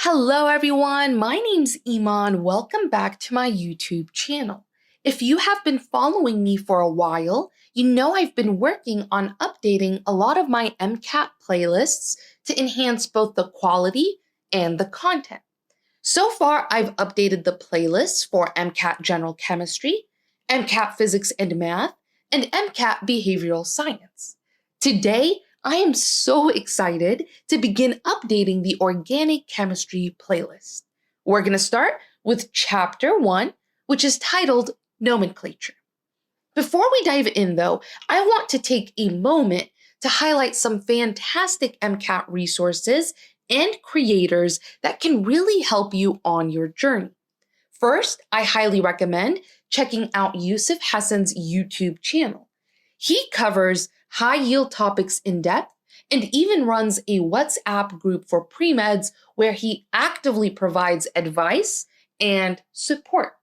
Hello everyone, my name's Iman. Welcome back to my YouTube channel. If you have been following me for a while, you know I've been working on updating a lot of my MCAT playlists to enhance both the quality and the content. So far, I've updated the playlists for MCAT General Chemistry, MCAT Physics and Math, and MCAT Behavioral Science. Today, I am so excited to begin updating the organic chemistry playlist. We're going to start with Chapter 1, which is titled Nomenclature. Before we dive in, though, I want to take a moment to highlight some fantastic MCAT resources and creators that can really help you on your journey. First, I highly recommend checking out Yusuf Hassan's YouTube channel. He covers high-yield topics in depth and even runs a WhatsApp group for pre-meds where he actively provides advice and support.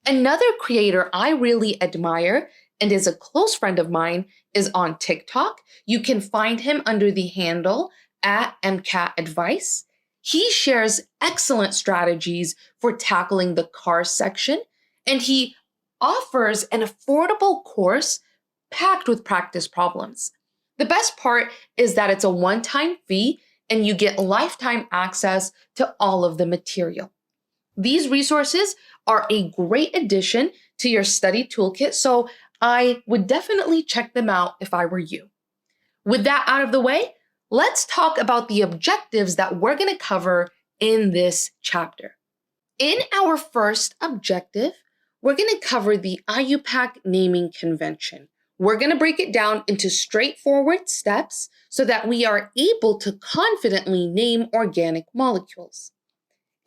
Another creator I really admire and is a close friend of mine is on TikTok. You can find him under the handle @MCAT Advice. He shares excellent strategies for tackling the car section, and he offers an affordable course packed with practice problems. The best part is that it's a one-time fee and you get lifetime access to all of the material. These resources are a great addition to your study toolkit, so I would definitely check them out if I were you. With that out of the way, let's talk about the objectives that we're going to cover in this chapter. In our first objective, we're going to cover the IUPAC naming convention. We're going to break it down into straightforward steps so that we are able to confidently name organic molecules.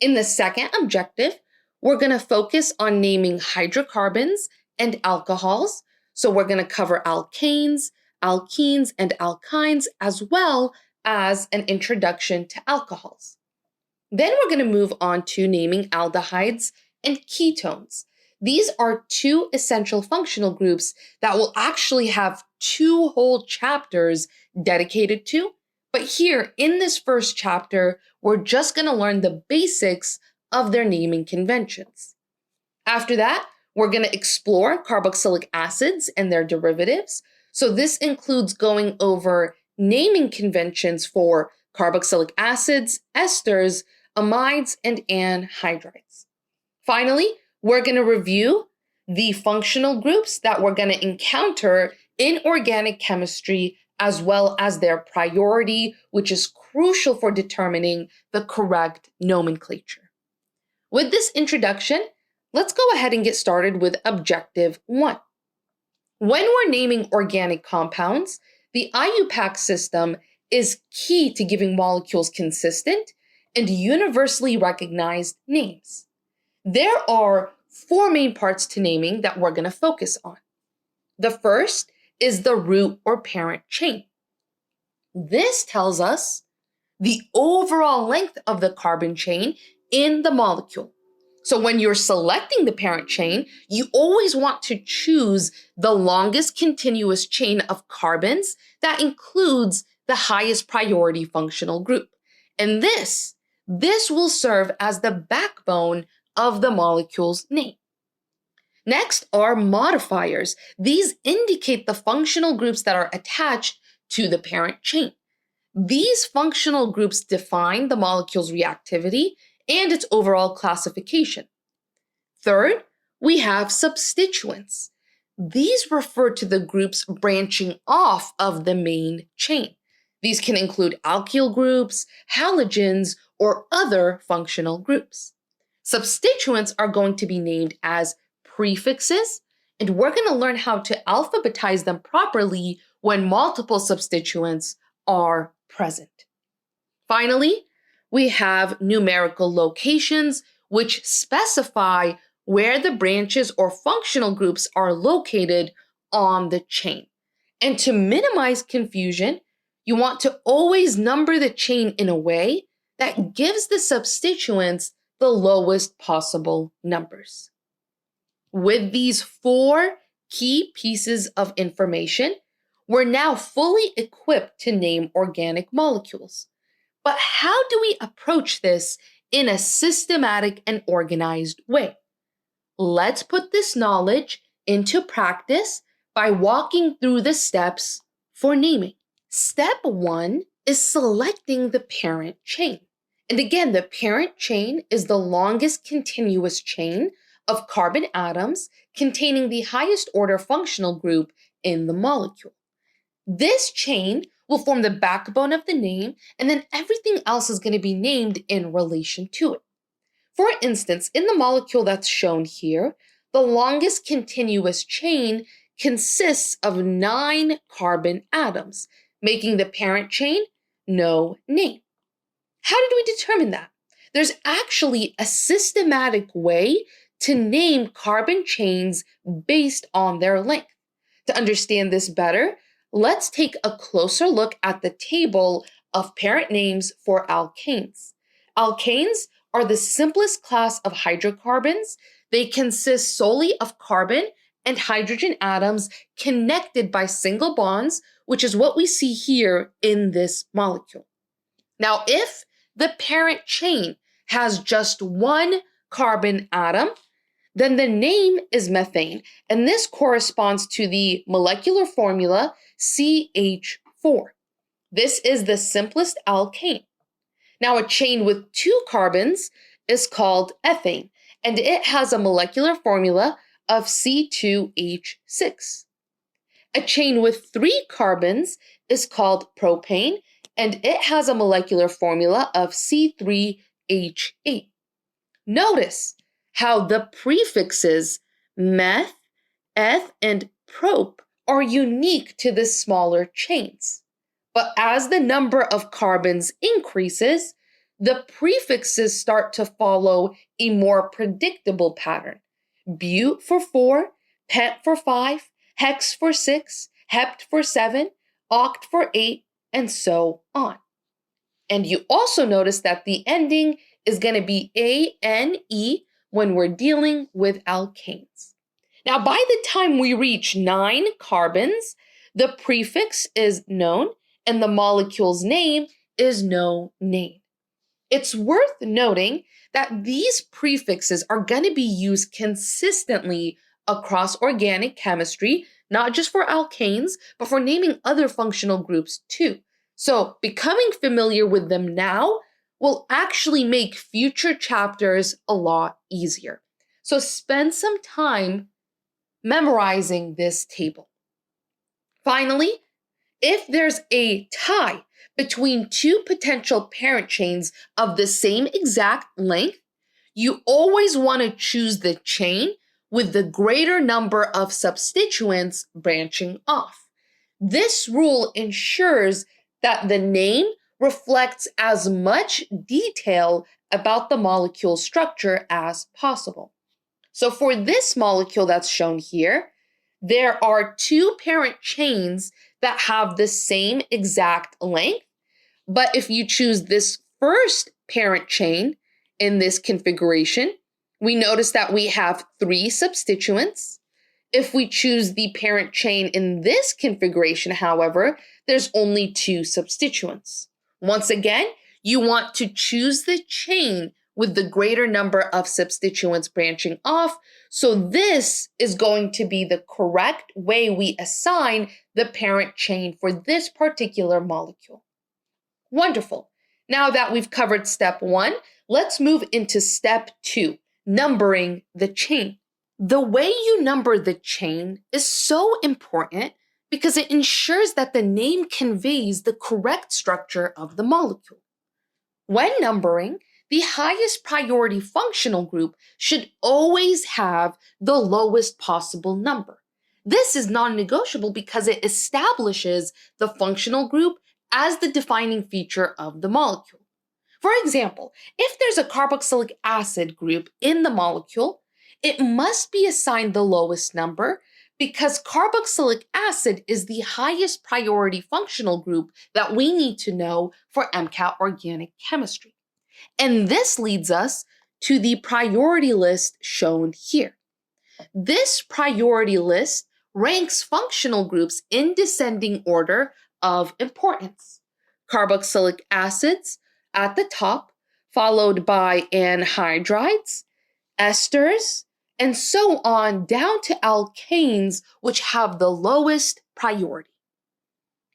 In the second objective, we're going to focus on naming hydrocarbons and alcohols. So we're going to cover alkanes, alkenes, and alkynes, as well as an introduction to alcohols. Then we're going to move on to naming aldehydes and ketones. These are two essential functional groups that will actually have two whole chapters dedicated to. But here in this first chapter, we're just going to learn the basics of their naming conventions. After that, we're going to explore carboxylic acids and their derivatives. So this includes going over naming conventions for carboxylic acids, esters, amides, and anhydrides. Finally, we're going to review the functional groups that we're going to encounter in organic chemistry, as well as their priority, which is crucial for determining the correct nomenclature. With this introduction, let's go ahead and get started with Objective 1. When we're naming organic compounds, the IUPAC system is key to giving molecules consistent and universally recognized names. There are 4 main parts to naming that we're going to focus on. The first is the root or parent chain. This tells us the overall length of the carbon chain in the molecule. So when you're selecting the parent chain, you always want to choose the longest continuous chain of carbons that includes the highest priority functional group. And this will serve as the backbone of the molecule's name. Next are modifiers. These indicate the functional groups that are attached to the parent chain. These functional groups define the molecule's reactivity and its overall classification. Third, we have substituents. These refer to the groups branching off of the main chain. These can include alkyl groups, halogens, or other functional groups. Substituents are going to be named as prefixes, and we're going to learn how to alphabetize them properly when multiple substituents are present. Finally, we have numerical locations, which specify where the branches or functional groups are located on the chain. And to minimize confusion, you want to always number the chain in a way that gives the substituents the lowest possible numbers. With these 4 key pieces of information, we're now fully equipped to name organic molecules. But how do we approach this in a systematic and organized way? Let's put this knowledge into practice by walking through the steps for naming. Step 1 is selecting the parent chain. And again, the parent chain is the longest continuous chain of carbon atoms containing the highest order functional group in the molecule. This chain will form the backbone of the name, and then everything else is going to be named in relation to it. For instance, in the molecule that's shown here, the longest continuous chain consists of 9 carbon atoms, making the parent chain no name. How did we determine that? There's actually a systematic way to name carbon chains based on their length. To understand this better, let's take a closer look at the table of parent names for alkanes. Alkanes are the simplest class of hydrocarbons. They consist solely of carbon and hydrogen atoms connected by single bonds, which is what we see here in this molecule. Now, if the parent chain has just 1 carbon atom, then the name is methane, and this corresponds to the molecular formula CH4. This is the simplest alkane. Now, a chain with 2 carbons is called ethane, and it has a molecular formula of C2H6. A chain with 3 carbons is called propane, and it has a molecular formula of C3H8. Notice how the prefixes meth, eth, and prop are unique to the smaller chains. But as the number of carbons increases, the prefixes start to follow a more predictable pattern. But for 4, pent for 5, hex for 6, hept for 7, oct for 8, and so on. And you also notice that the ending is going to be ANE when we're dealing with alkanes. Now, by the time we reach 9 carbons, the prefix is known and the molecule's name is no name. It's worth noting that these prefixes are going to be used consistently across organic chemistry, not just for alkanes, but for naming other functional groups too. So becoming familiar with them now will actually make future chapters a lot easier. So spend some time memorizing this table. Finally, if there's a tie between 2 potential parent chains of the same exact length, you always want to choose the chain with the greater number of substituents branching off. This rule ensures that the name reflects as much detail about the molecule structure as possible. So for this molecule that's shown here, there are 2 parent chains that have the same exact length. But if you choose this first parent chain in this configuration, we notice that we have 3 substituents. If we choose the parent chain in this configuration, however, there's only 2 substituents. Once again, you want to choose the chain with the greater number of substituents branching off. So this is going to be the correct way we assign the parent chain for this particular molecule. Wonderful. Now that we've covered step 1, let's move into step 2, numbering the chain. The way you number the chain is so important because it ensures that the name conveys the correct structure of the molecule. When numbering, the highest priority functional group should always have the lowest possible number. This is non-negotiable because it establishes the functional group as the defining feature of the molecule. For example, if there's a carboxylic acid group in the molecule, it must be assigned the lowest number because carboxylic acid is the highest priority functional group that we need to know for MCAT organic chemistry. And this leads us to the priority list shown here. This priority list ranks functional groups in descending order of importance. Carboxylic acids at the top, followed by anhydrides, esters, and so on down to alkanes, which have the lowest priority.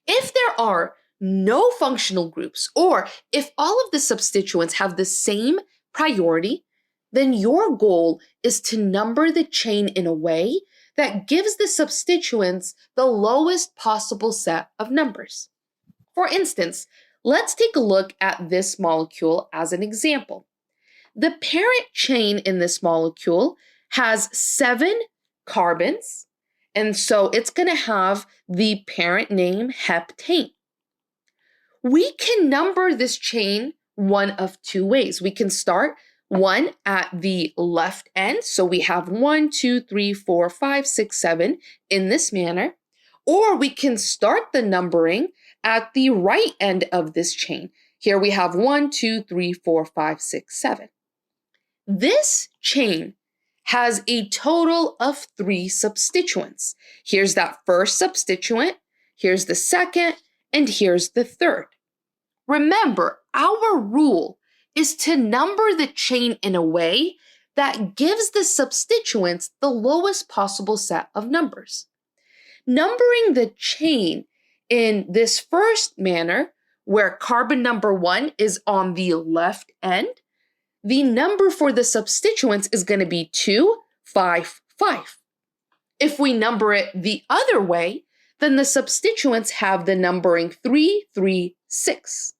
If there are no functional groups, or if all of the substituents have the same priority, then your goal is to number the chain in a way that gives the substituents the lowest possible set of numbers. For instance, let's take a look at this molecule as an example. The parent chain in this molecule has 7 carbons, and so it's going to have the parent name heptane. We can number this chain one of 2 ways. We can start one at the left end, so we have 1, 2, 3, 4, 5, 6, 7 in this manner, or we can start the numbering at the right end of this chain. Here we have 1, 2, 3, 4, 5, 6, 7. This chain has a total of 3 substituents. Here's that first substituent, here's the second, and here's the third. Remember, our rule is to number the chain in a way that gives the substituents the lowest possible set of numbers. Numbering the chain in this first manner, where carbon number 1 is on the left end, the number for the substituents is going to be 2, 5, 5. If we number it the other way, then the substituents have the numbering 3, 3, 6.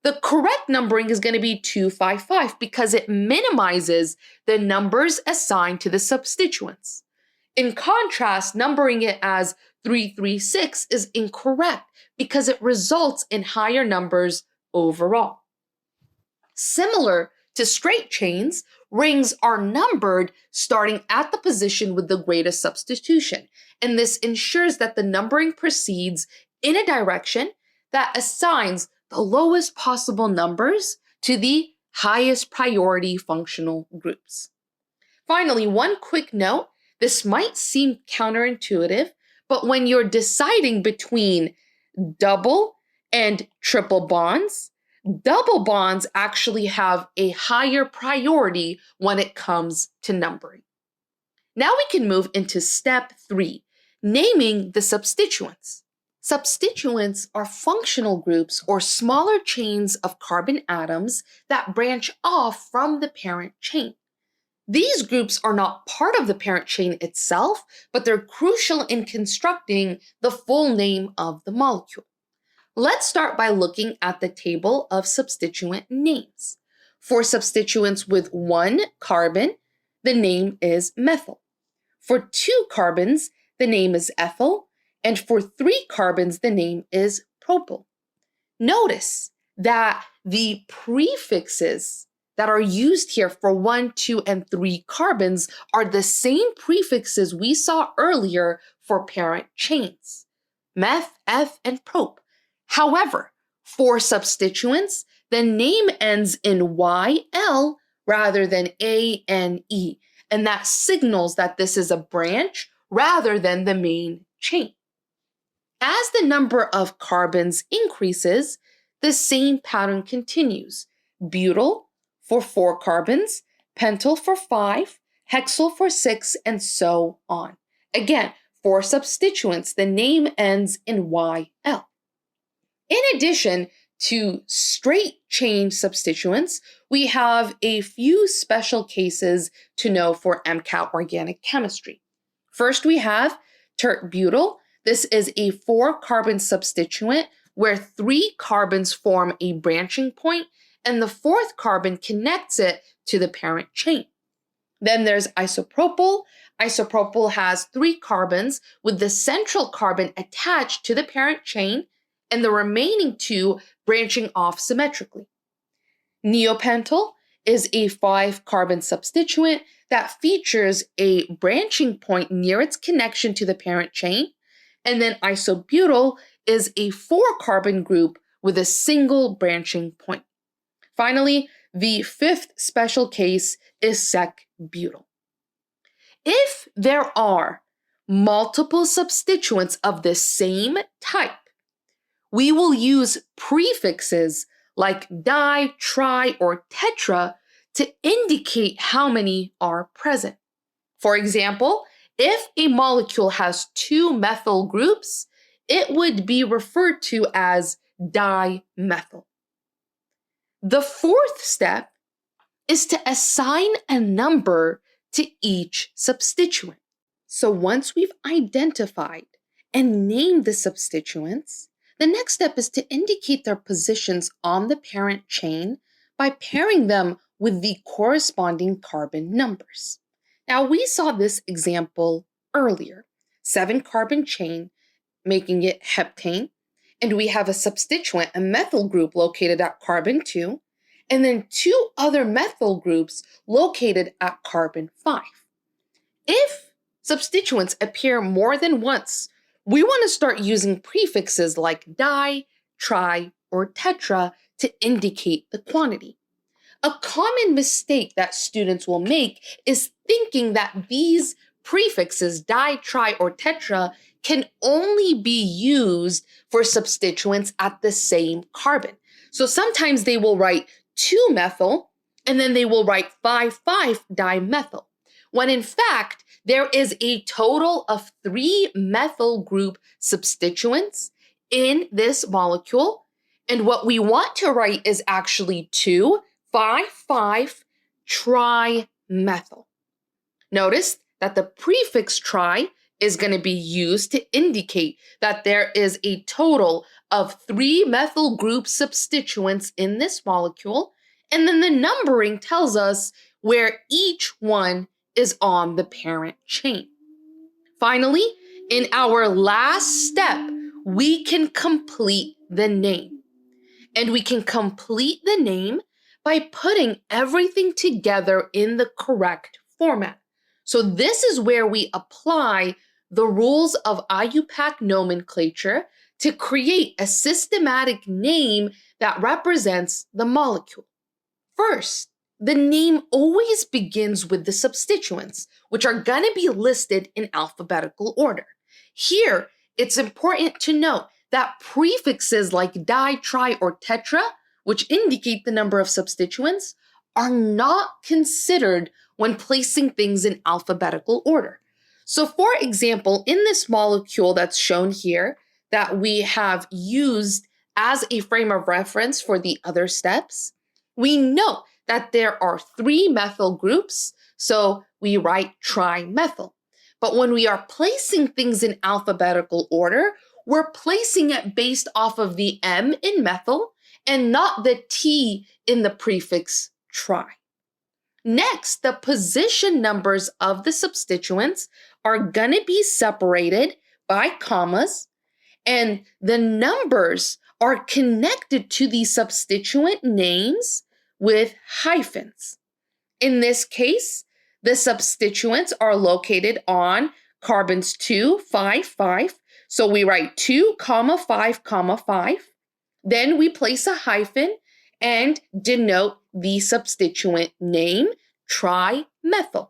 The correct numbering is going to be 2, 5, 5 because it minimizes the numbers assigned to the substituents. In contrast, numbering it as 3, 3, 6 is incorrect because it results in higher numbers overall. Similar to straight chains, rings are numbered starting at the position with the greatest substitution, and this ensures that the numbering proceeds in a direction that assigns the lowest possible numbers to the highest priority functional groups. Finally, one quick note, this might seem counterintuitive, but when you're deciding between double and triple bonds, double bonds actually have a higher priority when it comes to numbering. Now we can move into step 3, naming the substituents. Substituents are functional groups or smaller chains of carbon atoms that branch off from the parent chain. These groups are not part of the parent chain itself, but they're crucial in constructing the full name of the molecule. Let's start by looking at the table of substituent names. For substituents with 1 carbon, the name is methyl. For 2 carbons, the name is ethyl, and for 3 carbons, the name is propyl. Notice that the prefixes that are used here for 1, 2, and 3 carbons are the same prefixes we saw earlier for parent chains, meth, eth, and prop. However, for substituents, the name ends in YL rather than ANE, and that signals that this is a branch rather than the main chain. As the number of carbons increases, the same pattern continues. Butyl for 4 carbons, pentyl for 5, hexyl for 6, and so on. Again, for substituents, the name ends in YL. In addition to straight chain substituents, we have a few special cases to know for MCAT organic chemistry. First, we have tert-butyl. This is a 4-carbon substituent where 3 carbons form a branching point and the 4th carbon connects it to the parent chain. Then there's isopropyl. Isopropyl has 3 carbons with the central carbon attached to the parent chain and the remaining 2 branching off symmetrically. Neopentyl is a 5-carbon substituent that features a branching point near its connection to the parent chain. And then isobutyl is a 4-carbon group with a single branching point. Finally, the 5th special case is sec-butyl. If there are multiple substituents of the same type, we will use prefixes like di, tri, or tetra to indicate how many are present. For example, if a molecule has two methyl groups, it would be referred to as dimethyl. The fourth step is to assign a number to each substituent. So once we've identified and named the substituents, the next step is to indicate their positions on the parent chain by pairing them with the corresponding carbon numbers. Now, we saw this example earlier, 7-carbon chain, making it heptane, and we have a substituent, a methyl group located at carbon 2, and then 2 other methyl groups located at carbon 5. If substituents appear more than once, we want to start using prefixes like di, tri, or tetra to indicate the quantity. A common mistake that students will make is thinking that these prefixes, di, tri, or tetra, can only be used for substituents at the same carbon. So sometimes they will write 2-methyl, and then they will write 5,5-dimethyl, when in fact, there is a total of 3 methyl group substituents in this molecule, and what we want to write is actually 2,5,5-trimethyl. Notice that the prefix tri is going to be used to indicate that there is a total of 3 methyl group substituents in this molecule, and then the numbering tells us where each one is on the parent chain. Finally, in our last step, we can complete the name. And we can complete the name by putting everything together in the correct format. So this is where we apply the rules of IUPAC nomenclature to create a systematic name that represents the molecule. First, the name always begins with the substituents, which are going to be listed in alphabetical order. Here, it's important to note that prefixes like di, tri, or tetra, which indicate the number of substituents, are not considered when placing things in alphabetical order. So for example, in this molecule that's shown here that we have used as a frame of reference for the other steps, we know that there are 3 methyl groups, so we write trimethyl. But when we are placing things in alphabetical order, we're placing it based off of the M in methyl and not the T in the prefix tri. Next, the position numbers of the substituents are going to be separated by commas, and the numbers are connected to the substituent names with hyphens. In this case, the substituents are located on carbons 2, 5, 5. So we write 2, 5, 5. Then we place a hyphen and denote the substituent name, trimethyl.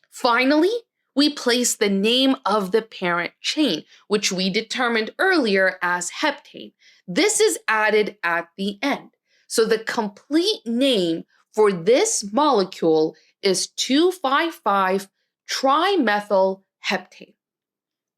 Finally, we place the name of the parent chain, which we determined earlier as heptane. This is added at the end. So the complete name for this molecule is 2,5,5-trimethyl heptane.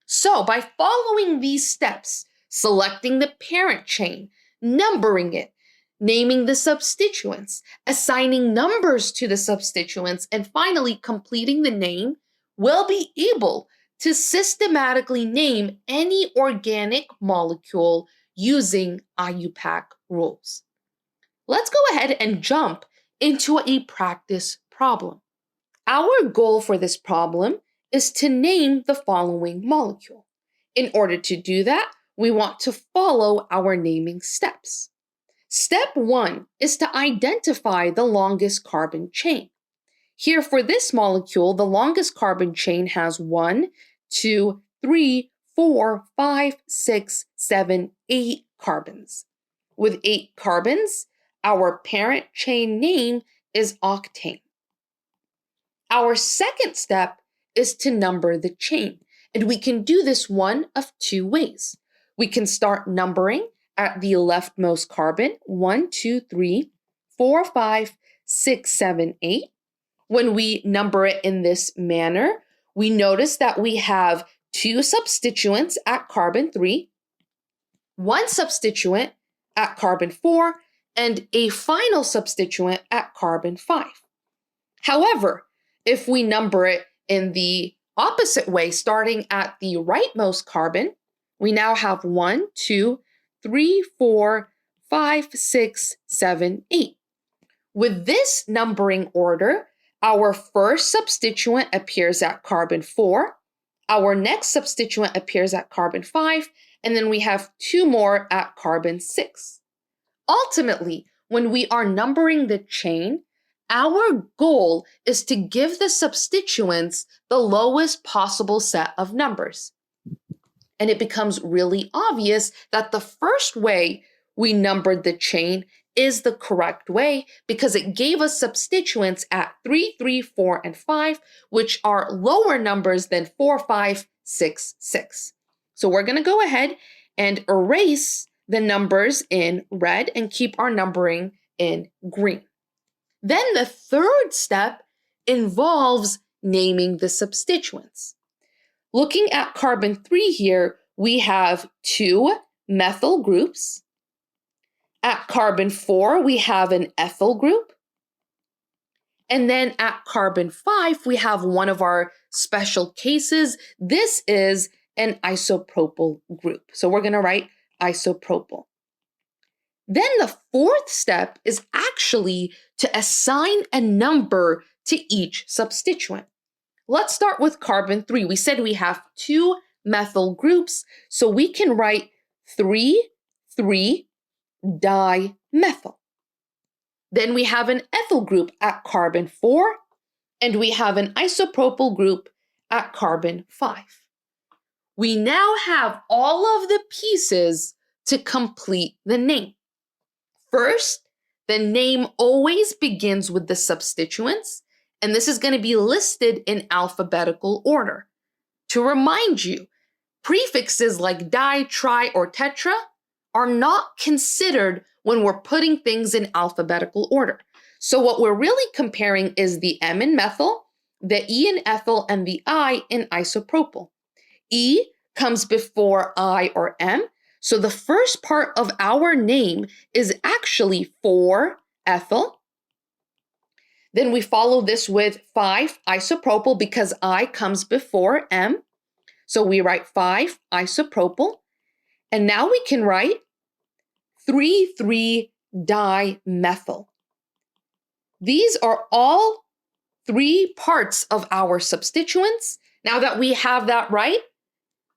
So by following these steps, selecting the parent chain, numbering it, naming the substituents, assigning numbers to the substituents, and finally completing the name, we'll be able to systematically name any organic molecule using IUPAC rules. Let's go ahead and jump into a practice problem. Our goal for this problem is to name the following molecule. In order to do that, we want to follow our naming steps. Step 1 is to identify the longest carbon chain. Here for this molecule, the longest carbon chain has 1, 2, 3, 4, 5, 6, 7, 8 carbons. With 8 carbons, our parent chain name is octane. Our second step is to number the chain, and we can do this one of 2 ways. We can start numbering at the leftmost carbon, 1, 2, 3, 4, 5, 6, 7, 8. When we number it in this manner, we notice that we have 2 substituents at carbon 3, 1 substituent at carbon 4, and a final substituent at carbon 5. However, if we number it in the opposite way, starting at the rightmost carbon, we now have 1, 2, 3, 4, 5, 6, 7, 8. With this numbering order, our first substituent appears at carbon 4, our next substituent appears at carbon 5, and then we have 2 more at carbon 6. Ultimately, when we are numbering the chain, our goal is to give the substituents the lowest possible set of numbers. And it becomes really obvious that the first way we numbered the chain is the correct way because it gave us substituents at 3, 3, 4, and 5, which are lower numbers than 4, 5, 6, 6. So we're going to go ahead and erase the numbers in red and keep our numbering in green. Then the third step involves naming the substituents. Looking at carbon 3 here, we have 2 methyl groups. At carbon 4, we have an ethyl group. And then at carbon 5, we have one of our special cases. This is an isopropyl group. So we're going to write isopropyl. Then the fourth step is actually to assign a number to each substituent. Let's start with carbon 3. We said we have 2 methyl groups, so we can write 3,3 dimethyl. Then we have an ethyl group at carbon 4, and we have an isopropyl group at carbon 5. We now have all of the pieces to complete the name. First, the name always begins with the substituents, and this is going to be listed in alphabetical order. To remind you, prefixes like di, tri, or tetra are not considered when we're putting things in alphabetical order. So what we're really comparing is the M in methyl, the E in ethyl, and the I in isopropyl. E comes before I or M, so the first part of our name is actually 4-ethyl. Then we follow this with 5-isopropyl because I comes before M. So we write 5-isopropyl. And now we can write 3,3-dimethyl. These are all 3 parts of our substituents. Now that we have that right,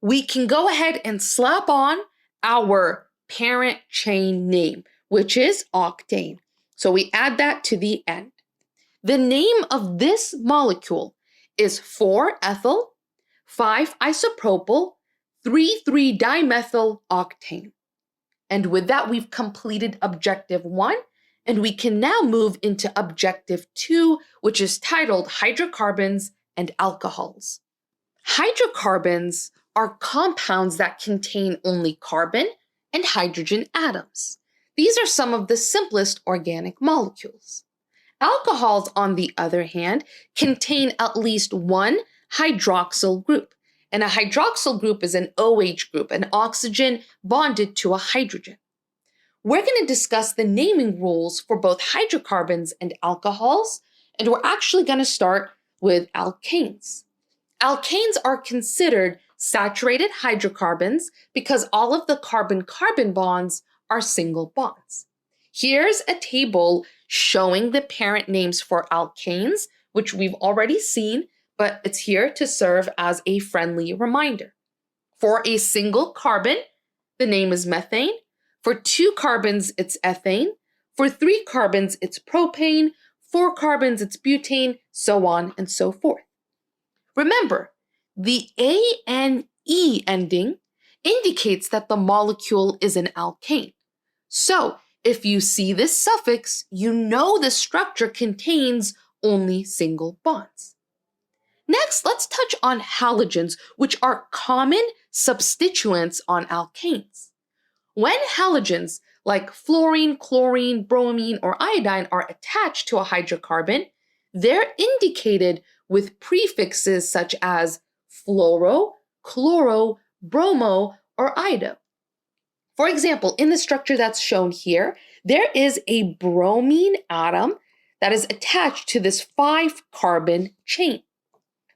we can go ahead and slap on our parent chain name, which is octane. So we add that to the end. The name of this molecule is 4-ethyl, 5-isopropyl, 3,3-dimethyl octane. And with that, we've completed objective 1, and we can now move into objective 2, which is titled Hydrocarbons and Alcohols. Hydrocarbons are compounds that contain only carbon and hydrogen atoms. These are some of the simplest organic molecules. Alcohols, on the other hand, contain at least one hydroxyl group. And a hydroxyl group is an OH group, an oxygen bonded to a hydrogen. We're going to discuss the naming rules for both hydrocarbons and alcohols, and we're actually going to start with alkanes. Alkanes are considered saturated hydrocarbons because all of the carbon-carbon bonds are single bonds. Here's a table showing the parent names for alkanes, which we've already seen, but it's here to serve as a friendly reminder. For a single carbon, the name is methane. For 2 carbons, it's ethane. For 3 carbons, it's propane. 4 carbons, it's butane, so on and so forth. Remember, the ANE ending indicates that the molecule is an alkane. So, if you see this suffix, you know the structure contains only single bonds. Next, let's touch on halogens, which are common substituents on alkanes. When halogens like fluorine, chlorine, bromine, or iodine are attached to a hydrocarbon, they're indicated with prefixes such as fluoro, chloro, bromo, or ido. For example, in the structure that's shown here, there is a bromine atom that is attached to this 5-carbon chain.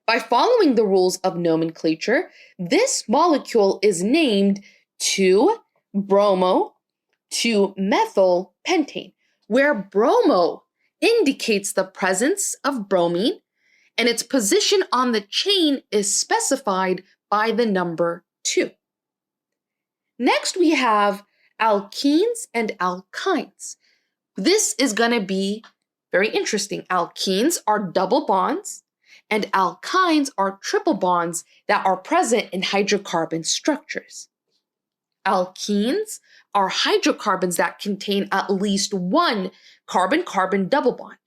By following the rules of nomenclature, this molecule is named 2-bromo-2-methyl-pentane, where bromo indicates the presence of bromine, and its position on the chain is specified by the number 2. Next, we have alkenes and alkynes. This is going to be very interesting. Alkenes are double bonds, and alkynes are triple bonds that are present in hydrocarbon structures. Alkenes are hydrocarbons that contain at least one carbon-carbon double bond.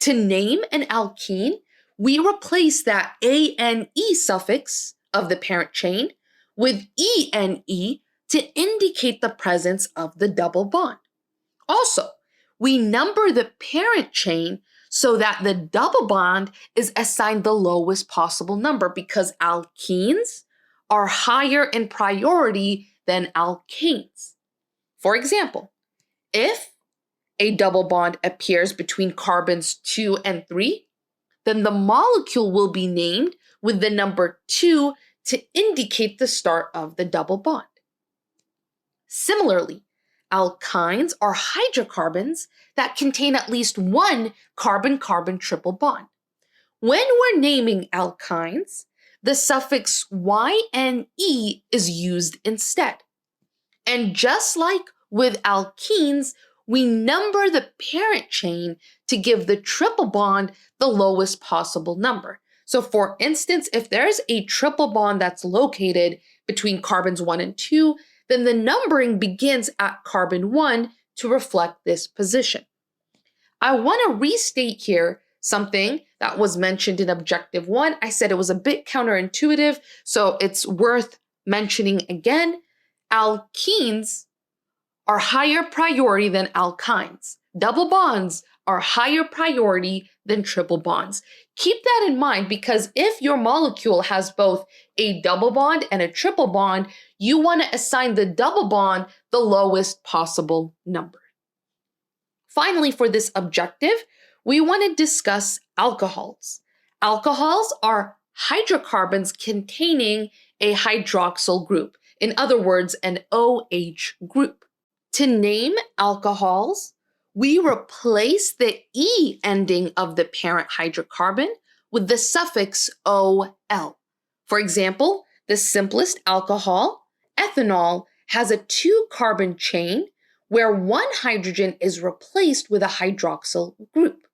To name an alkene, we replace that ane suffix of the parent chain with ene to indicate the presence of the double bond. Also, we number the parent chain so that the double bond is assigned the lowest possible number because alkenes are higher in priority than alkanes. For example, if a double bond appears between carbons 2 and 3, then the molecule will be named with the number 2 to indicate the start of the double bond. Similarly, alkynes are hydrocarbons that contain at least one carbon-carbon triple bond. When we're naming alkynes, the suffix yne is used instead. And just like with alkenes, we number the parent chain to give the triple bond the lowest possible number. So for instance, if there's a triple bond that's located between carbons 1 and 2, then the numbering begins at carbon 1 to reflect this position. I want to restate here something that was mentioned in Objective 1. I said it was a bit counterintuitive, so it's worth mentioning again. Alkenes are higher priority than alkynes. Double bonds are higher priority than triple bonds. Keep that in mind because if your molecule has both a double bond and a triple bond, you want to assign the double bond the lowest possible number. Finally, for this objective, we want to discuss alcohols. Alcohols are hydrocarbons containing a hydroxyl group, in other words, an OH group. To name alcohols, we replace the E ending of the parent hydrocarbon with the suffix OL. For example, the simplest alcohol, ethanol, has a 2-carbon chain where one hydrogen is replaced with a hydroxyl group.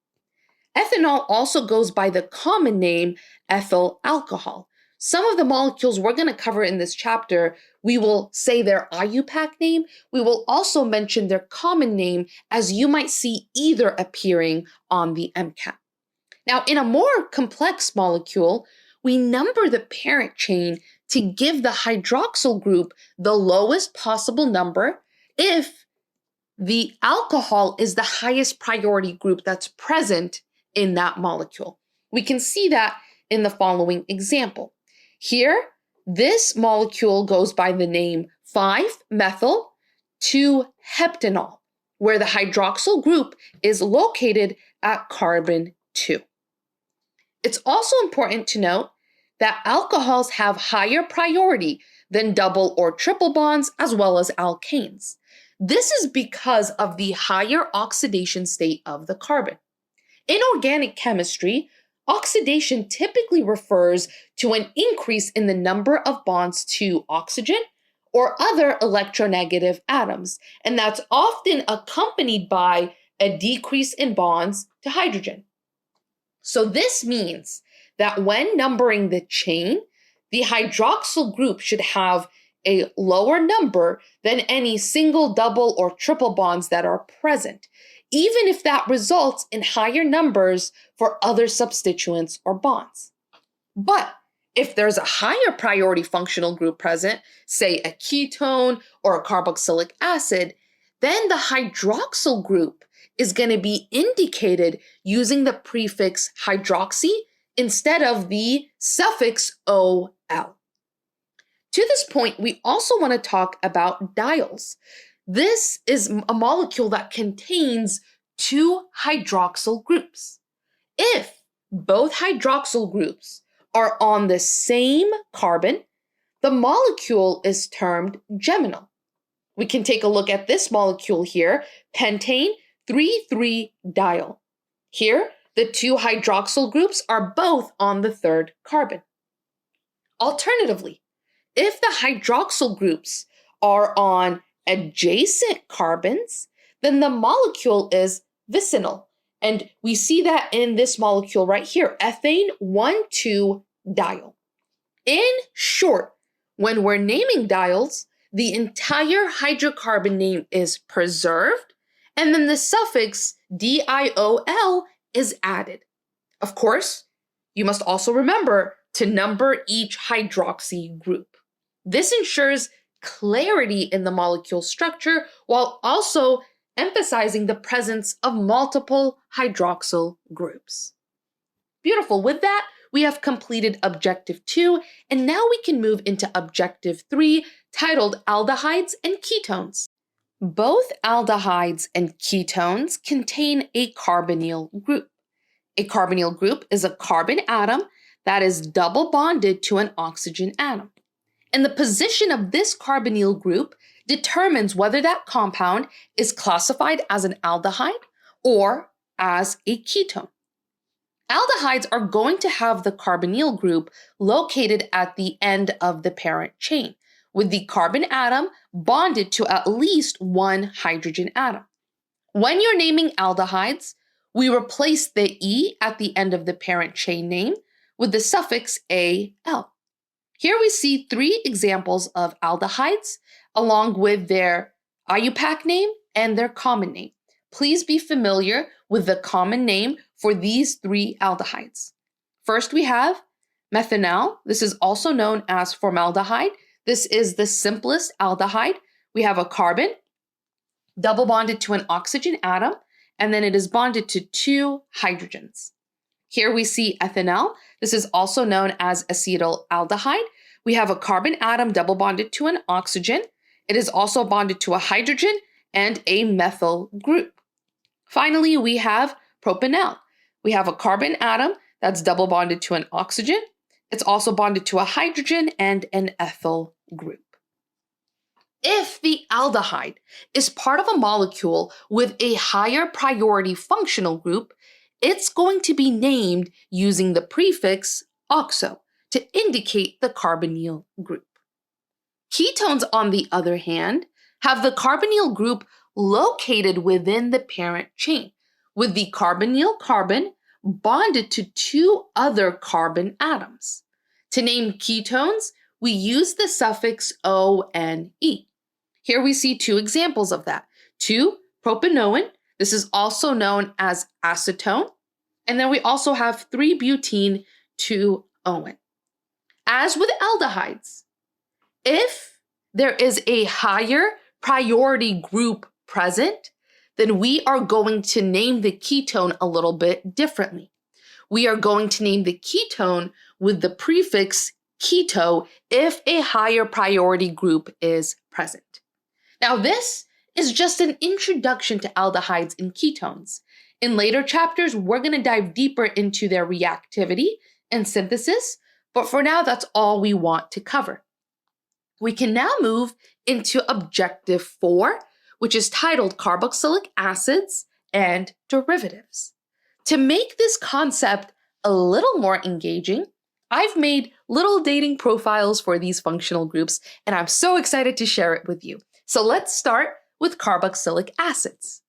Ethanol also goes by the common name ethyl alcohol. Some of the molecules we're going to cover in this chapter, we will say their IUPAC name. We will also mention their common name as you might see either appearing on the MCAT. Now, in a more complex molecule, we number the parent chain to give the hydroxyl group the lowest possible number if the alcohol is the highest priority group that's present in that molecule. We can see that in the following example. Here, this molecule goes by the name 5-methyl-2-heptanol, where the hydroxyl group is located at carbon 2. It's also important to note that alcohols have higher priority than double or triple bonds as well as alkanes. This is because of the higher oxidation state of the carbon. In organic chemistry, oxidation typically refers to an increase in the number of bonds to oxygen or other electronegative atoms, and that's often accompanied by a decrease in bonds to hydrogen. So this means that when numbering the chain, the hydroxyl group should have a lower number than any single, double, or triple bonds that are present, even if that results in higher numbers for other substituents or bonds. But If there's a higher priority functional group present, say a ketone or a carboxylic acid, then the hydroxyl group is going to be indicated using the prefix hydroxy instead of the suffix OL. To this point, we also want to talk about diols. This is a molecule that contains two hydroxyl groups. If both hydroxyl groups are on the same carbon, the molecule is termed geminal. We can take a look at this molecule here, pentane 3,3-diol. Here, the two hydroxyl groups are both on the third carbon. Alternatively, if the hydroxyl groups are on adjacent carbons, then the molecule is vicinal. And we see that in this molecule right here, ethane 1,2-diol. In short, when we're naming diols, the entire hydrocarbon name is preserved, and then the suffix diol is added. Of course, you must also remember to number each hydroxy group. This ensures clarity in the molecule structure while also emphasizing the presence of multiple hydroxyl groups. Beautiful. With that, we have completed Objective 2, and now we can move into Objective 3, titled Aldehydes and Ketones. Both aldehydes and ketones contain a carbonyl group. A carbonyl group is a carbon atom that is double bonded to an oxygen atom. And the position of this carbonyl group determines whether that compound is classified as an aldehyde or as a ketone. Aldehydes are going to have the carbonyl group located at the end of the parent chain, with the carbon atom bonded to at least one hydrogen atom. When you're naming aldehydes, we replace the E at the end of the parent chain name with the suffix AL. Here we see 3 examples of aldehydes along with their IUPAC name and their common name. Please be familiar with the common name for these 3 aldehydes. First, we have methanol. This is also known as formaldehyde. This is the simplest aldehyde. We have a carbon double bonded to an oxygen atom, and then it is bonded to 2 hydrogens. Here we see ethanol. This is also known as acetaldehyde. We have a carbon atom double bonded to an oxygen. It is also bonded to a hydrogen and a methyl group. Finally, we have propanol. We have a carbon atom that's double bonded to an oxygen. It's also bonded to a hydrogen and an ethyl group. If the aldehyde is part of a molecule with a higher priority functional group, it's going to be named using the prefix oxo to indicate the carbonyl group. Ketones, on the other hand, have the carbonyl group located within the parent chain, with the carbonyl carbon bonded to 2 other carbon atoms. To name ketones, we use the suffix ONE. Here we see 2 examples of that. 2-propanoin, this is also known as acetone, and then we also have 3-butene-2-owen. As with aldehydes, if there is a higher priority group present, then we are going to name the ketone a little bit differently. We are going to name the ketone with the prefix keto if a higher priority group is present. Now, this is just an introduction to aldehydes and ketones. In later chapters, we're going to dive deeper into their reactivity and synthesis, but for now, that's all we want to cover. We can now move into Objective 4, which is titled Carboxylic Acids and Derivatives. To make this concept a little more engaging, I've made little dating profiles for these functional groups, and I'm so excited to share it with you. So let's start with carboxylic acids.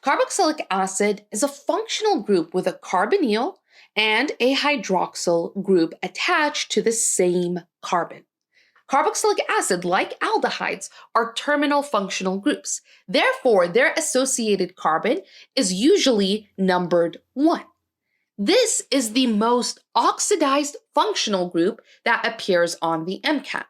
Carboxylic acid is a functional group with a carbonyl and a hydroxyl group attached to the same carbon. Carboxylic acid, like aldehydes, are terminal functional groups. Therefore, their associated carbon is usually numbered 1. This is the most oxidized functional group that appears on the MCAT.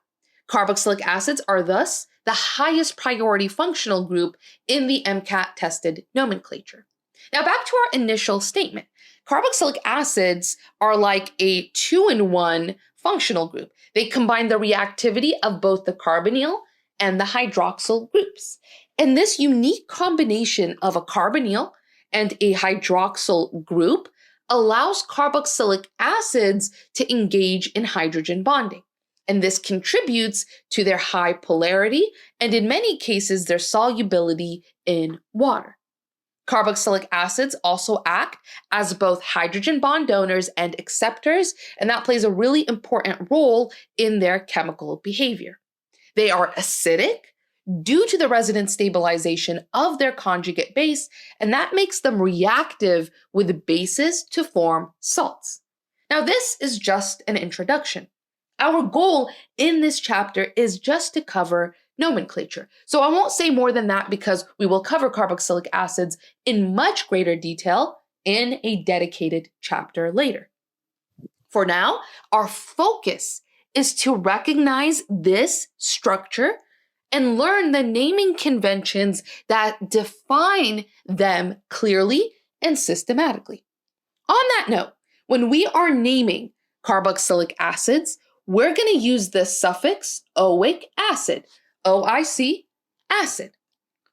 Carboxylic acids are thus the highest priority functional group in the MCAT tested nomenclature. Now back to our initial statement. Carboxylic acids are like a 2-in-1 functional group. They combine the reactivity of both the carbonyl and the hydroxyl groups. And this unique combination of a carbonyl and a hydroxyl group allows carboxylic acids to engage in hydrogen bonding. And this contributes to their high polarity and in many cases their solubility in water. Carboxylic acids also act as both hydrogen bond donors and acceptors, and that plays a really important role in their chemical behavior. They are acidic due to the resonance stabilization of their conjugate base, and that makes them reactive with bases to form salts. Now, this is just an introduction. Our goal in this chapter is just to cover nomenclature. So I won't say more than that because we will cover carboxylic acids in much greater detail in a dedicated chapter later. For now, our focus is to recognize this structure and learn the naming conventions that define them clearly and systematically. On that note, when we are naming carboxylic acids, we're going to use the suffix oic acid, OIC, acid.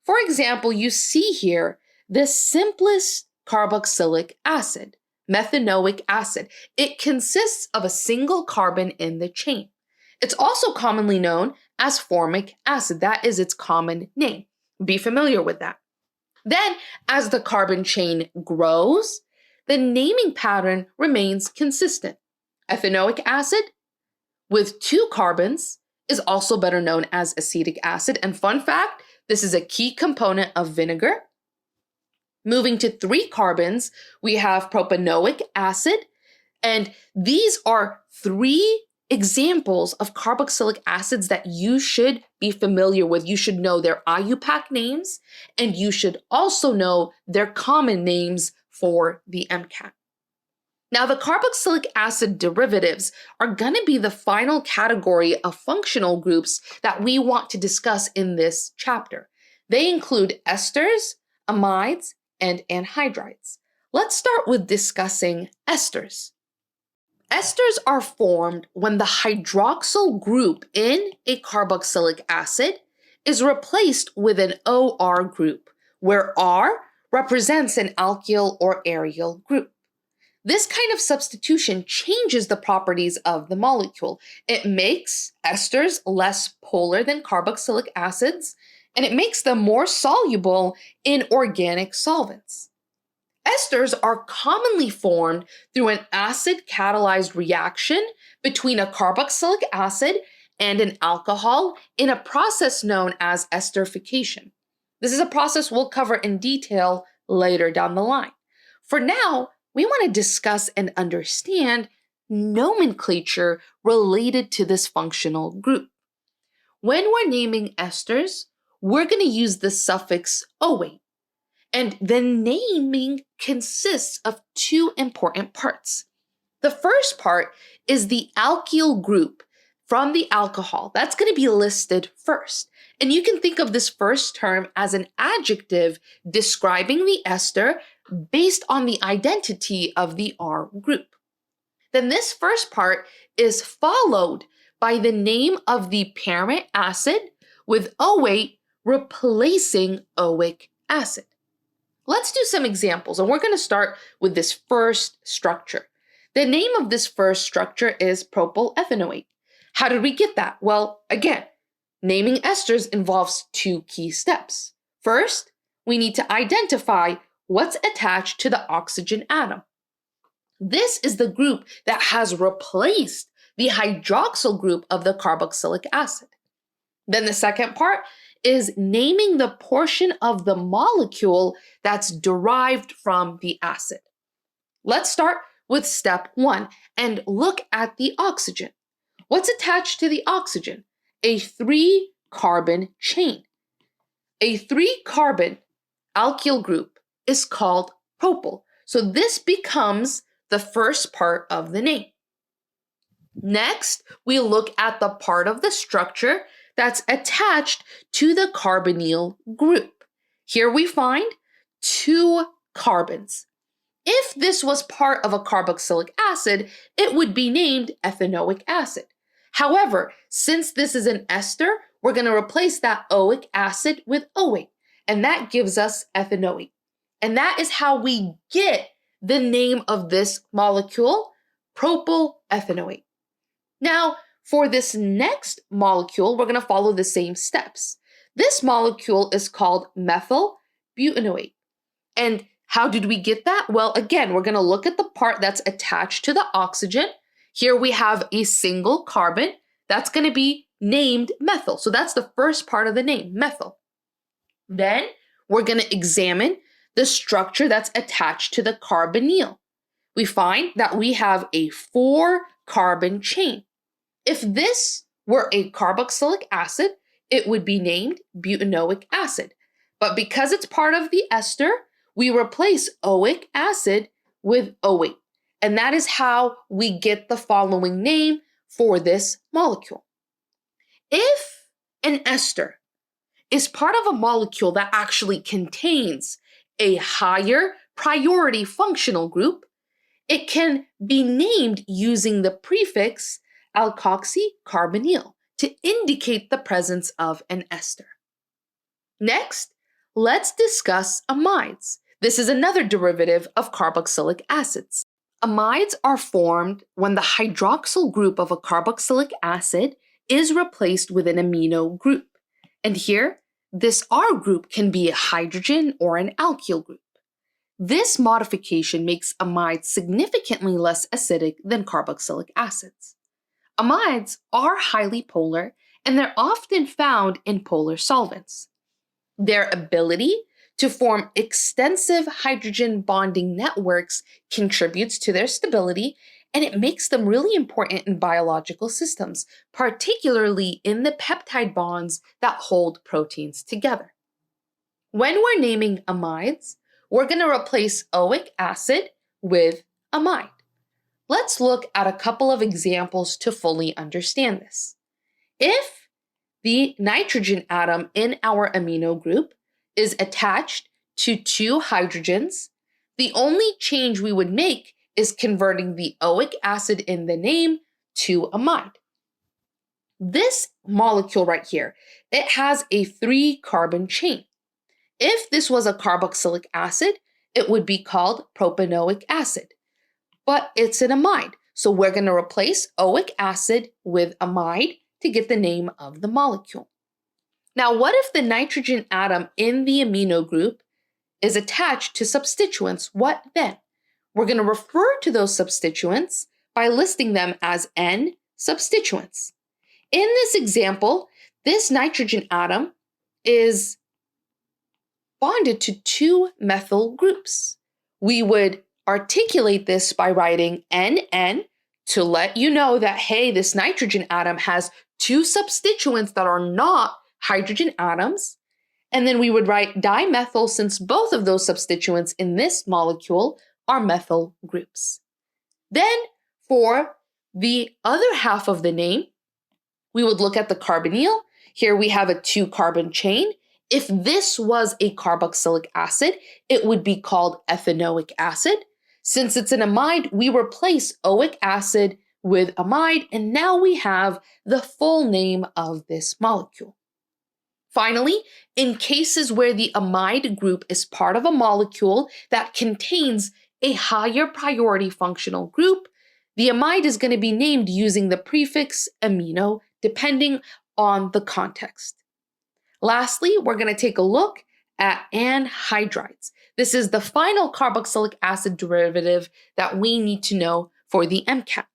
For example, you see here the simplest carboxylic acid, methanoic acid. It consists of a single carbon in the chain. It's also commonly known as formic acid. That is its common name. Be familiar with that. Then, as the carbon chain grows, the naming pattern remains consistent. Ethanoic acid with 2 carbons is also better known as acetic acid. And fun fact, this is a key component of vinegar. Moving to 3 carbons, we have propanoic acid. And these are 3 examples of carboxylic acids that you should be familiar with. You should know their IUPAC names, and you should also know their common names for the MCAT. Now, the carboxylic acid derivatives are going to be the final category of functional groups that we want to discuss in this chapter. They include esters, amides, and anhydrides. Let's start with discussing esters. Esters are formed when the hydroxyl group in a carboxylic acid is replaced with an OR group, where R represents an alkyl or aryl group. This kind of substitution changes the properties of the molecule. It makes esters less polar than carboxylic acids, and it makes them more soluble in organic solvents. Esters are commonly formed through an acid-catalyzed reaction between a carboxylic acid and an alcohol in a process known as esterification. This is a process we'll cover in detail later down the line. For now, we want to discuss and understand nomenclature related to this functional group. When we're naming esters, we're going to use the suffix oate. And the naming consists of 2 important parts. The first part is the alkyl group from the alcohol. That's going to be listed first. And you can think of this first term as an adjective describing the ester based on the identity of the R group. Then this first part is followed by the name of the parent acid with oate replacing oic acid. Let's do some examples, and we're going to start with this first structure. The name of this first structure is propyl ethanoate. How did we get that? Well, again, naming esters involves 2 key steps. First, we need to identify what's attached to the oxygen atom. This is the group that has replaced the hydroxyl group of the carboxylic acid. Then the second part is naming the portion of the molecule that's derived from the acid. Let's start with step 1 and look at the oxygen. What's attached to the oxygen? A 3-carbon chain. A 3-carbon alkyl group is called propyl. So this becomes the first part of the name. Next, we look at the part of the structure that's attached to the carbonyl group. Here we find 2 carbons. If this was part of a carboxylic acid, it would be named ethanoic acid. However, since this is an ester, we're going to replace that oic acid with OA, and that gives us ethanoate. And that is how we get the name of this molecule, propyl ethanoate. Now, for this next molecule, we're going to follow the same steps. This molecule is called methyl butanoate. And how did we get that? Well, again, we're going to look at the part that's attached to the oxygen. Here we have a single carbon that's going to be named methyl. So that's the first part of the name, methyl. Then we're going to examine the structure that's attached to the carbonyl. We find that we have a 4-carbon chain. If this were a carboxylic acid, it would be named butanoic acid. But because it's part of the ester, we replace oic acid with OA. And that is how we get the following name for this molecule. If an ester is part of a molecule that actually contains a higher priority functional group, it can be named using the prefix alkoxycarbonyl to indicate the presence of an ester. Next, let's discuss amides. This is another derivative of carboxylic acids. Amides are formed when the hydroxyl group of a carboxylic acid is replaced with an amino group. And here, this R group can be a hydrogen or an alkyl group. This modification makes amides significantly less acidic than carboxylic acids. Amides are highly polar, and they're often found in polar solvents. Their ability to form extensive hydrogen bonding networks contributes to their stability, and it makes them really important in biological systems, particularly in the peptide bonds that hold proteins together. When we're naming amides, we're going to replace oic acid with amide. Let's look at a couple of examples to fully understand this. If the nitrogen atom in our amino group is attached to 2 hydrogens, the only change we would make is converting the oic acid in the name to amide. This molecule right here, it has a 3-carbon chain. If this was a carboxylic acid, it would be called propanoic acid. But it's an amide, so we're going to replace oic acid with amide to get the name of the molecule. Now, what if the nitrogen atom in the amino group is attached to substituents? What then? We're going to refer to those substituents by listing them as N substituents. In this example, this nitrogen atom is bonded to 2 methyl groups. We would articulate this by writing NN to let you know that, hey, this nitrogen atom has 2 substituents that are not hydrogen atoms. And then we would write dimethyl since both of those substituents in this molecule are methyl groups. Then for the other half of the name, we would look at the carbonyl. Here we have a 2-carbon chain. If this was a carboxylic acid, it would be called ethanoic acid. Since it's an amide, we replace oic acid with amide, and now we have the full name of this molecule. Finally, in cases where the amide group is part of a molecule that contains a higher priority functional group, the amide is going to be named using the prefix amino, depending on the context. Lastly, we're going to take a look at anhydrides. This is the final carboxylic acid derivative that we need to know for the MCAT.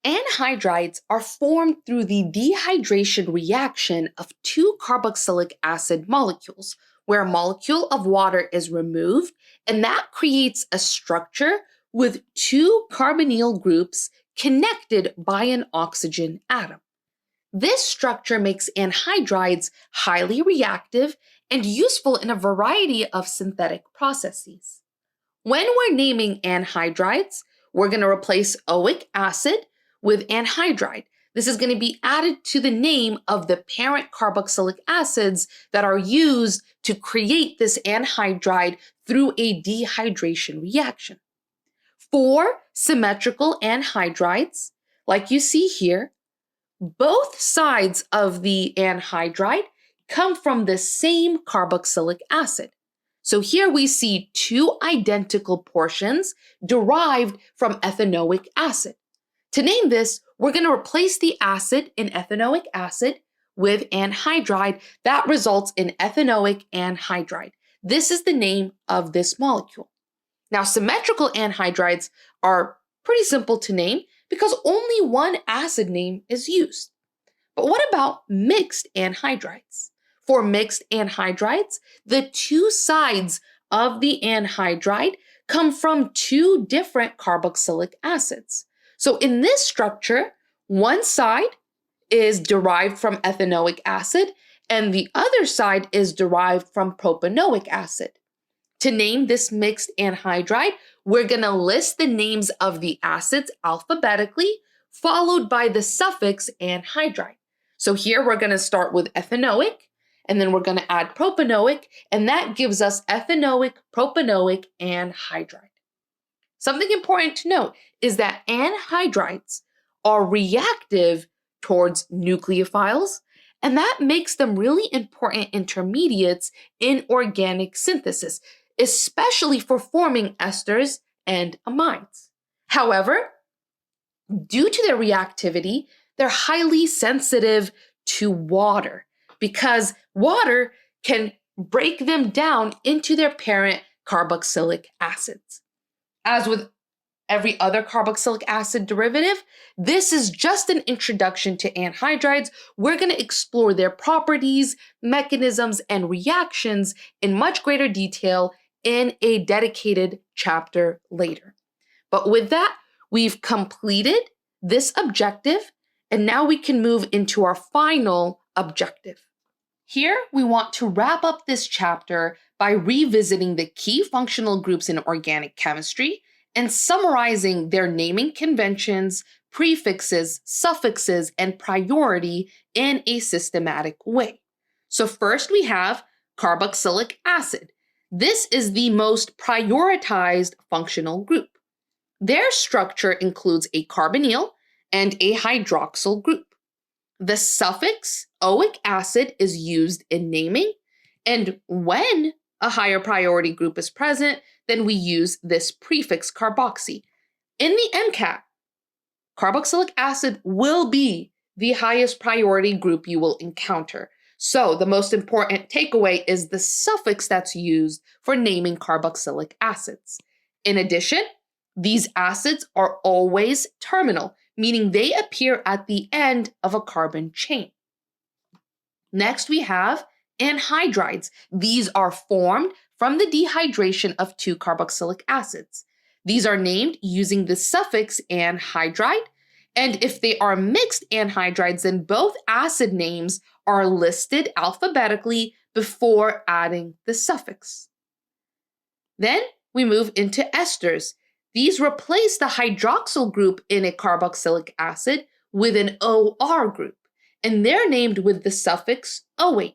Anhydrides are formed through the dehydration reaction of 2 carboxylic acid molecules, where a molecule of water is removed, and that creates a structure with 2 carbonyl groups connected by an oxygen atom. This structure makes anhydrides highly reactive and useful in a variety of synthetic processes. When we're naming anhydrides, we're going to replace oic acid with anhydride. This is going to be added to the name of the parent carboxylic acids that are used to create this anhydride through a dehydration reaction. For symmetrical anhydrides, like you see here, both sides of the anhydride come from the same carboxylic acid. So here we see two identical portions derived from ethanoic acid. To name this, we're going to replace the acid in ethanoic acid with anhydride. That results in ethanoic anhydride. This is the name of this molecule. Now, symmetrical anhydrides are pretty simple to name because only one acid name is used. But what about mixed anhydrides? For mixed anhydrides, the two sides of the anhydride come from two different carboxylic acids. So in this structure, one side is derived from ethanoic acid and the other side is derived from propanoic acid. To name this mixed anhydride, we're going to list the names of the acids alphabetically, followed by the suffix anhydride. So here we're going to start with ethanoic, and then we're going to add propanoic, and that gives us ethanoic, propanoic, anhydride. Something important to note is that anhydrides are reactive towards nucleophiles, and that makes them really important intermediates in organic synthesis, especially for forming esters and amides. However, due to their reactivity, they're highly sensitive to water because water can break them down into their parent carboxylic acids. As with every other carboxylic acid derivative, this is just an introduction to anhydrides. We're going to explore their properties, mechanisms, and reactions in much greater detail in a dedicated chapter later. But with that, we've completed this objective, and now we can move into our final objective. Here, we want to wrap up this chapter by revisiting the key functional groups in organic chemistry and summarizing their naming conventions, prefixes, suffixes, and priority in a systematic way. So first we have carboxylic acid. This is the most prioritized functional group. Their structure includes a carbonyl and a hydroxyl group. The suffix oic acid is used in naming, and when a higher priority group is present, then we use this prefix carboxy. In the MCAT, carboxylic acid will be the highest priority group you will encounter. So the most important takeaway is the suffix that's used for naming carboxylic acids. In addition, these acids are always terminal, meaning they appear at the end of a carbon chain. Next, we have anhydrides. These are formed from the dehydration of two carboxylic acids. These are named using the suffix anhydride, and if they are mixed anhydrides, then both acid names are listed alphabetically before adding the suffix. Then we move into esters. These replace the hydroxyl group in a carboxylic acid with an OR group, and they're named with the suffix OA.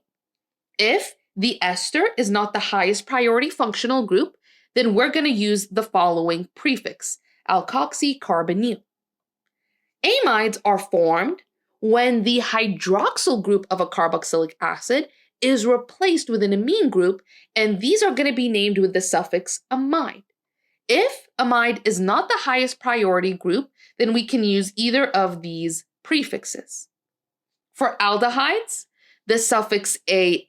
If the ester is not the highest priority functional group, then we're going to use the following prefix, alkoxycarbonyl. Amides are formed when the hydroxyl group of a carboxylic acid is replaced with an amine group, and these are going to be named with the suffix amide. If amide is not the highest priority group, then we can use either of these prefixes. For aldehydes, the suffix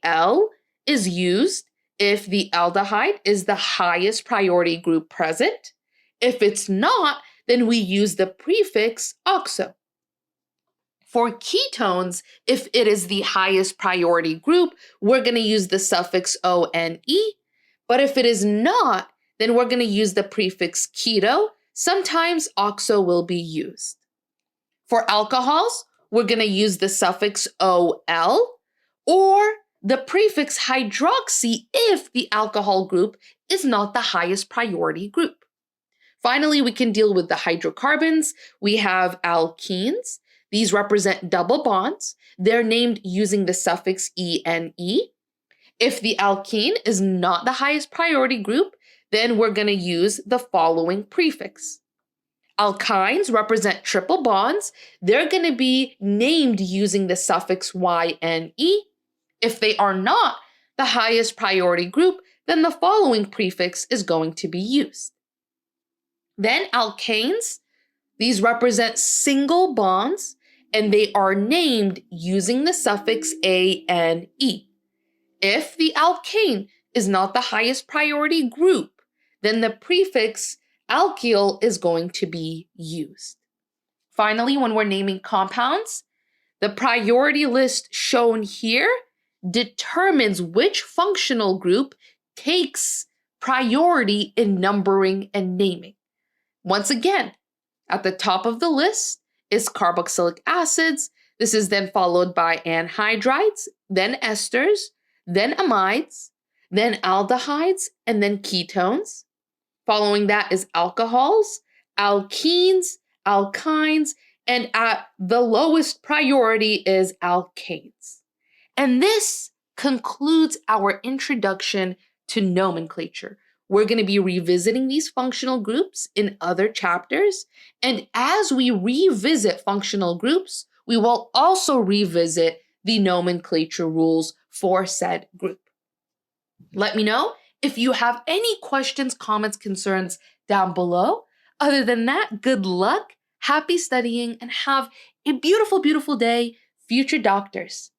al is used if the aldehyde is the highest priority group present. If it's not, then we use the prefix oxo. For ketones, if it is the highest priority group, we're going to use the suffix one, but if it is not, then we're going to use the prefix keto. Sometimes oxo will be used. For alcohols, we're going to use the suffix ol or the prefix hydroxy if the alcohol group is not the highest priority group. Finally, we can deal with the hydrocarbons. We have alkenes. These represent double bonds. They're named using the suffix ene. If the alkene is not the highest priority group, then we're going to use the following prefix. Alkynes represent triple bonds. They're going to be named using the suffix yne. If they are not the highest priority group, then the following prefix is going to be used. Then alkanes, these represent single bonds, and they are named using the suffix ane. If the alkane is not the highest priority group, then the prefix alkyl is going to be used. Finally, when we're naming compounds, the priority list shown here determines which functional group takes priority in numbering and naming. Once again, at the top of the list is carboxylic acids. This is then followed by anhydrides, then esters, then amides, then aldehydes, and then ketones. Following that is alcohols, alkenes, alkynes, and at the lowest priority is alkanes. And this concludes our introduction to nomenclature. We're going to be revisiting these functional groups in other chapters. And as we revisit functional groups, we will also revisit the nomenclature rules for said group. Let me know if you have any questions, comments, concerns down below. Other than that, good luck, happy studying, and have a beautiful, beautiful day, future doctors.